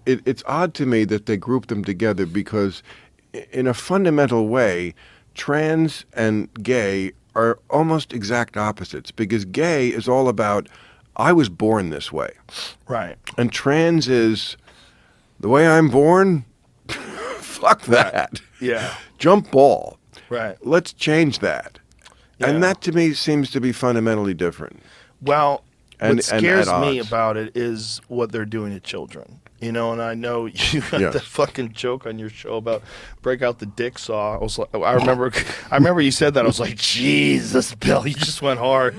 it's odd to me that they group them together because in a fundamental way, trans and gay are almost exact opposites because gay is all about I was born this way. Right. And trans is the way I'm born. Fuck that. Right. Yeah. Jump ball. Right. Let's change that. Yeah. And that to me seems to be fundamentally different. Well, what scares at me odds. about it is what they're doing to children. You know, and I know you got Yes. that fucking joke on your show about break out the dick saw. I remember you said that. I was like, Jesus, Bill, you just went hard.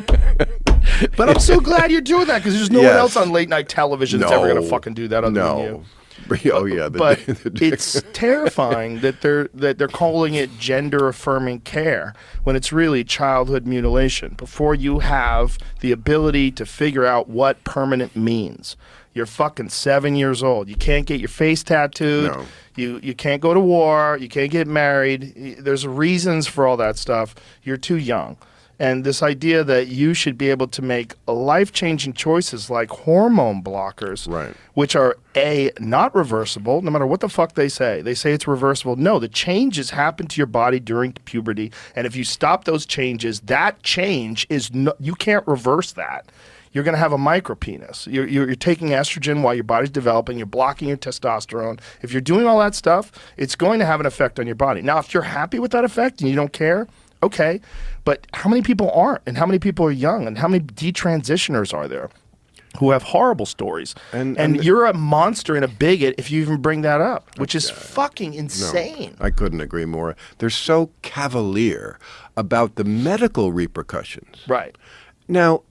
But I'm so glad you're doing that because there's no one else on late night television that's ever gonna fucking do that other than you. Oh yeah, But it's terrifying that they're calling it gender affirming care when it's really childhood mutilation. Before you have the ability to figure out what permanent means, you're fucking 7 years old. You can't get your face tattooed. No. You can't go to war. You can't get married. There's reasons for all that stuff. You're too young. And this idea that you should be able to make life-changing choices like hormone blockers, Right. which are, A, not reversible, no matter what the fuck they say. They say it's reversible. No, the changes happen to your body during puberty. And if you stop those changes, that change is you can't reverse that. You're going to have a micropenis. You're taking estrogen while your body's developing. You're blocking your testosterone. If you're doing all that stuff, it's going to have an effect on your body. Now, if you're happy with that effect and you don't care, okay. But how many people aren't? And how many people are young? And how many detransitioners are there who have horrible stories? And you're a monster and a bigot if you even bring that up, which is fucking insane. No, I couldn't agree more. They're so cavalier about the medical repercussions. Right. Now,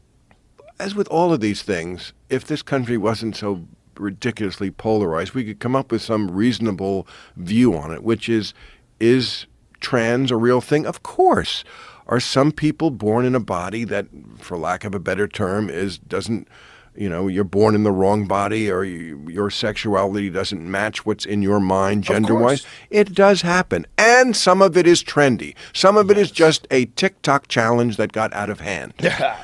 as with all of these things, if this country wasn't so ridiculously polarized, we could come up with some reasonable view on it, which is trans a real thing? Of course. Are some people born in a body that, for lack of a better term, you're born in the wrong body or your sexuality doesn't match what's in your mind gender-wise? It does happen. And some of it is trendy. Some of it is just a TikTok challenge that got out of hand. Yeah.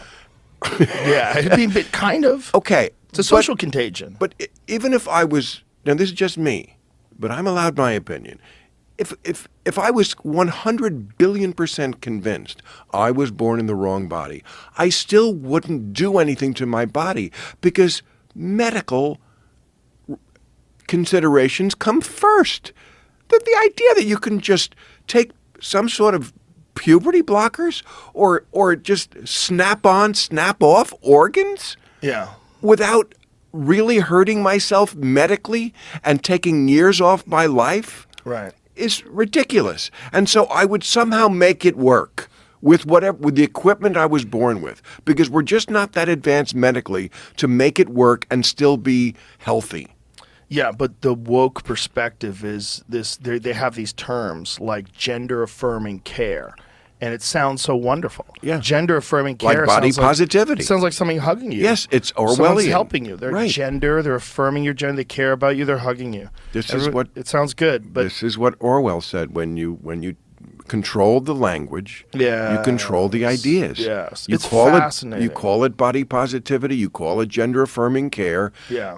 Yeah, I mean, but kind of. Okay. It's a social contagion. But even if I was, now this is just me, but I'm allowed my opinion. If I was 100 billion% convinced I was born in the wrong body, I still wouldn't do anything to my body because medical considerations come first. The idea that you can just take some sort of puberty blockers or just snap on, snap off organs without really hurting myself medically and taking years off my life is ridiculous. And so I would somehow make it work with the equipment I was born with, because we're just not that advanced medically to make it work and still be healthy. Yeah, but the woke perspective is this: they have these terms like gender affirming care. And it sounds so wonderful. Yeah. Gender affirming care. Like body positivity. It sounds like something hugging you. Yes, it's Orwellian. Someone's helping you. They're right. gender, they're affirming your gender, they care about you, they're hugging you. It sounds good. But this is what Orwell said: when you control the language, you control the ideas. Yes. It's fascinating. You call it body positivity, you call it gender affirming care,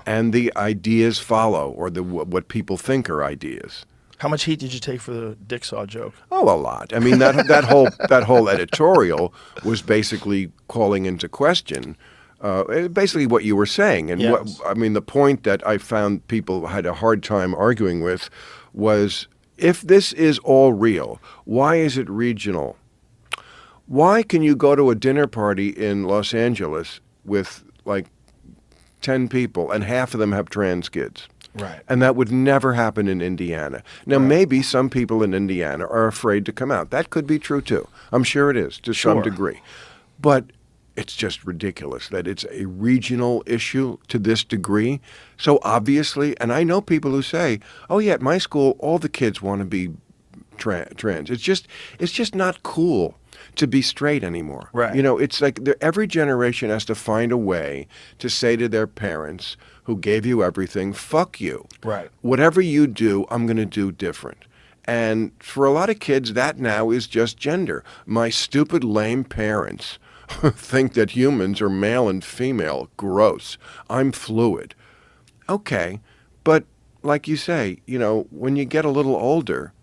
and the ideas follow, or what people think are ideas. How much heat did you take for the dick saw joke? Oh, a lot. I mean, that whole editorial was basically calling into question basically what you were saying. And the point that I found people had a hard time arguing with was, if this is all real, why is it regional? Why can you go to a dinner party in Los Angeles with like 10 people and half of them have trans kids? Right. And that would never happen in Indiana. Now, maybe some people in Indiana are afraid to come out. That could be true, too. I'm sure it is, to some degree. But it's just ridiculous that it's a regional issue to this degree. So obviously, and I know people who say, oh, yeah, at my school, all the kids want to be trans. It's just not cool to be straight anymore. Right. You know, it's like every generation has to find a way to say to their parents who gave you everything, fuck you. Right. Whatever you do, I'm going to do different. And for a lot of kids, that now is just gender. My stupid, lame parents think that humans are male and female. Gross. I'm fluid. Okay, but like you say, when you get a little older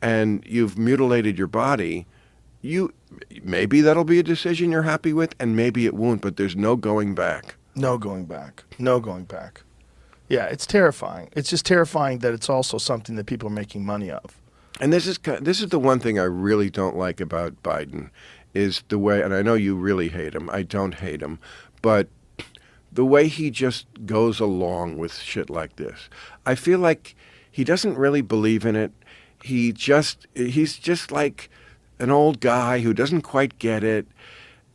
and you've mutilated your body, maybe that'll be a decision you're happy with, and maybe it won't, but there's no going back. No going back. No going back. Yeah, it's terrifying. It's just terrifying that it's also something that people are making money of. And this is the one thing I really don't like about Biden is the way, and I know you really hate him. I don't hate him, but the way he just goes along with shit like this. I feel like he doesn't really believe in it. He's just like an old guy who doesn't quite get it.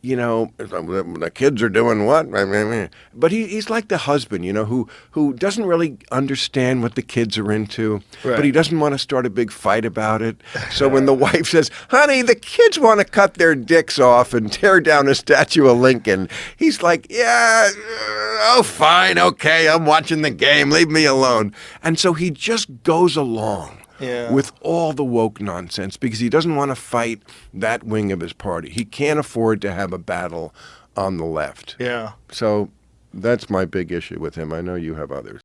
The kids are doing what? But he's like the husband, who doesn't really understand what the kids are into, Right. but he doesn't want to start a big fight about it. So when the wife says, honey, the kids want to cut their dicks off and tear down a statue of Lincoln, he's like, yeah, oh, fine, okay, I'm watching the game, leave me alone. And so he just goes along. Yeah. With all the woke nonsense because he doesn't want to fight that wing of his party. He can't afford to have a battle on the left. Yeah. So that's my big issue with him. I know you have others.